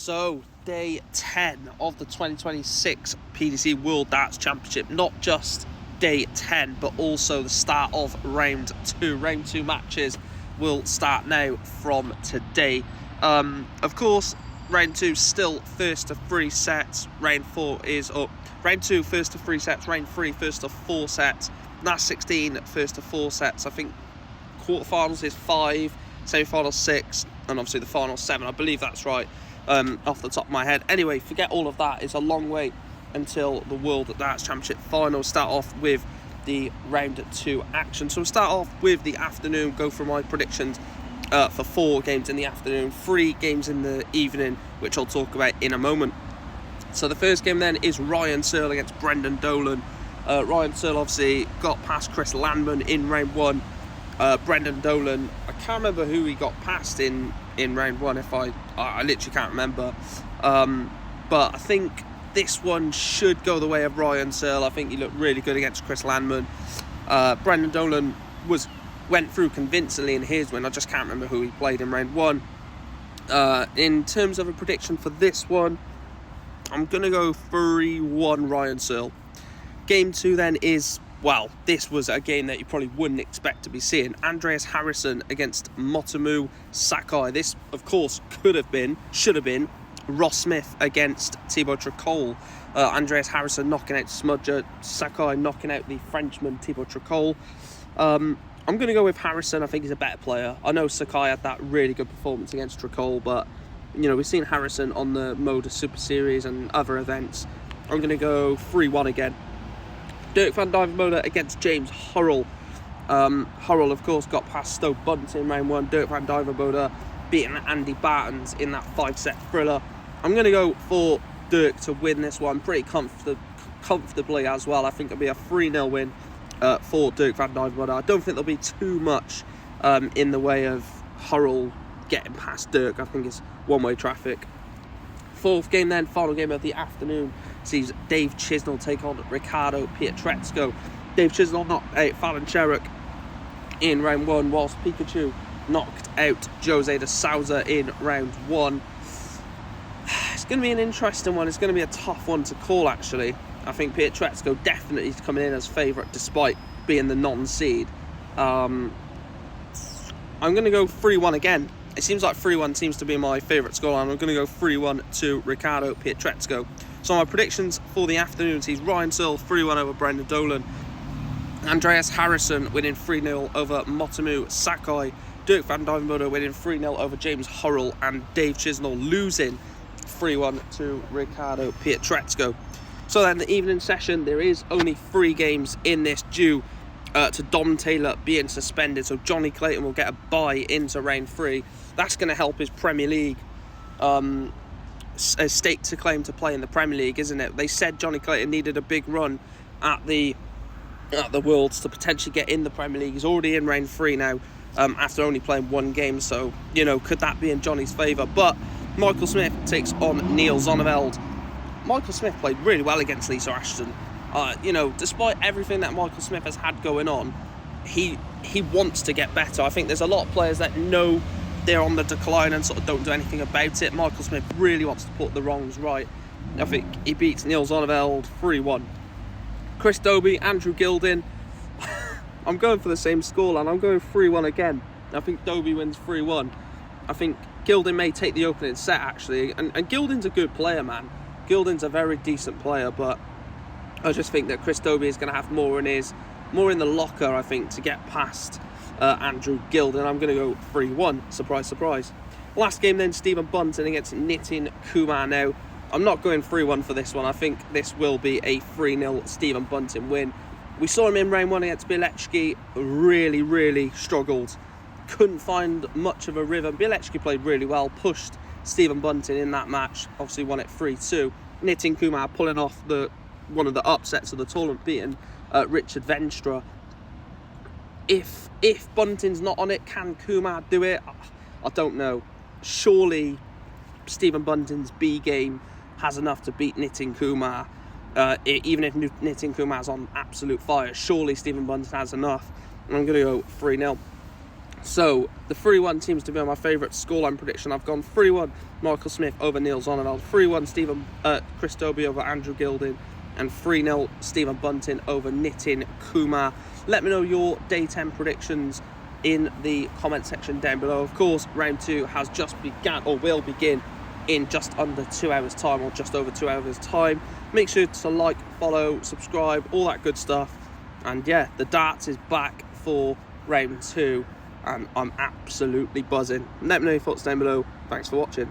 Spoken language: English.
So, day 10 of the 2026 PDC World Darts Championship. Not just day 10, but also the start of round 2. Round 2 matches will start now from today. Of course, round 2 still first to 3 sets. Round 4 is up. Round 2 first to 3 sets. Round 3 first to 4 sets. Last 16 first to 4 sets. I think quarterfinals is 5, semi-final 6, and obviously the final 7. I believe that's right. Off the top of my head. Anyway, forget all of that. It's a long way until the World Darts Championship final. Start off with the round 2 action. So we'll start off with the afternoon, go through my predictions for 4 games in the afternoon, 3 games in the evening, which I'll talk about in a moment. So the first game then is Ryan Searle against Brendan Dolan. Ryan Searle obviously got past Chris Landman in round 1. Brendan Dolan, I can't remember who he got past in round 1. I literally can't remember. But I think this one should go the way of Ryan Searle. I think he looked really good against Chris Landman. Brendan Dolan went through convincingly in his win. I just can't remember who he played in round 1. In terms of a prediction for this one, I'm going to go 3-1 Ryan Searle. Game 2 then is, well, this was a game that you probably wouldn't expect to be seeing. Andreas Harrison against Motomu Sakai. This, of course, should have been Ross Smith against Thibaut Tricol. Andreas Harrison knocking out Smudger, Sakai knocking out the Frenchman Thibaut Tricol. I'm going to go with Harrison. I think he's a better player. I know Sakai had that really good performance against Tricol, but you know, we've seen Harrison on the Moda Super Series and other events. I'm going to go 3-1 again. Dirk van Duijvenbode against James Hurrell. Hurrell, of course, got past Stowe Bunting in round 1. Dirk van Duijvenbode beating Andy Bartons in that 5-set thriller. I'm going to go for Dirk to win this one pretty comfortably as well. I think it'll be a 3-0 win for Dirk van Duijvenbode. I don't think there'll be too much in the way of Hurrell getting past Dirk. I think it's one-way traffic. 4th game then, final game of the afternoon, sees Dave Chisnell take on Ricardo Pietrezco. Dave Chisnell knocked out Fallon Sherrock in round 1, whilst Pikachu knocked out Jose de Souza in round 1. It's going to be an interesting one. It's going to be a tough one to call, actually. I think Pietrezco definitely is coming in as favourite despite being the non-seed. I'm going to go 3-1 again. It seems like 3-1 seems to be my favourite scoreline. I'm going to go 3-1 to Ricardo Pietrezco. So my predictions for the afternoon sees Ryan Searle 3-1 over Brendan Dolan, Andreas Harrison winning 3-0 over Motomu Sakai, Dirk van Duijvenbode winning 3-0 over James Hurrell, and Dave Chisnell losing 3-1 to Ricardo Pietrezco. So then the evening session, there is only 3 games in this due to Dom Taylor being suspended. So Johnny Clayton will get a bye into round 3. That's going to help his Premier League stake to claim to play in the Premier League, isn't it? They said Johnny Clayton needed a big run at the Worlds to potentially get in the Premier League. He's already in round 3 now after only playing 1 game. So, you know, could that be in Johnny's favour? But Michael Smith takes on Neil Zonneveld. Michael Smith played really well against Lisa Ashton. You know, despite everything that Michael Smith has had going on, he wants to get better. I think there's a lot of players that know they're on the decline and sort of don't do anything about it. Michael Smith really wants to put the wrongs right. I think he beats Neil Zonneveld 3-1. Chris Dobey, Andrew Gilding. I'm going for the same scoreline. I'm going 3-1 again. I think Dobey wins 3-1. I think Gilding may take the opening set, actually. And Gilding's a good player, man. Gilding's a very decent player, but I just think that Chris Dobey is going to have more in the locker, I think, to get past Andrew Gilding. I'm going to go 3-1. Surprise, surprise. Last game then, Stephen Bunting against Nitin Kumar. Now, I'm not going 3-1 for this one. I think this will be a 3-0 Stephen Bunting win. We saw him in round 1 against Bilecki. Really, really struggled. Couldn't find much of a rhythm. Bilecki played really well, pushed Stephen Bunting in that match. Obviously won it 3-2. Nitin Kumar pulling off one of the upsets of the tournament, beating Richard Venstra. If Bunting's not on it, can Kumar do it? I don't know. Surely Stephen Bunting's B game has enough to beat Nitin Kumar. Even if Nitin Kumar's on absolute fire, surely Stephen Bunting has enough. And I'm going to go 3-0. So the 3-1 seems to be my favourite scoreline prediction. I've gone 3-1 Michael Smith over Neil Zonneveld, 3-1 Chris Dobey over Andrew Gilding, and 3-0 Stephen Bunting over Nitin Kumar. Let me know your day 10 predictions in the comment section down below. Of course, round 2 has just begun, or will begin, in just under 2 hours time, or just over 2 hours time. Make sure to like, follow, subscribe, all that good stuff. And yeah, the darts is back for round 2, and I'm absolutely buzzing. Let me know your thoughts down below. Thanks for watching.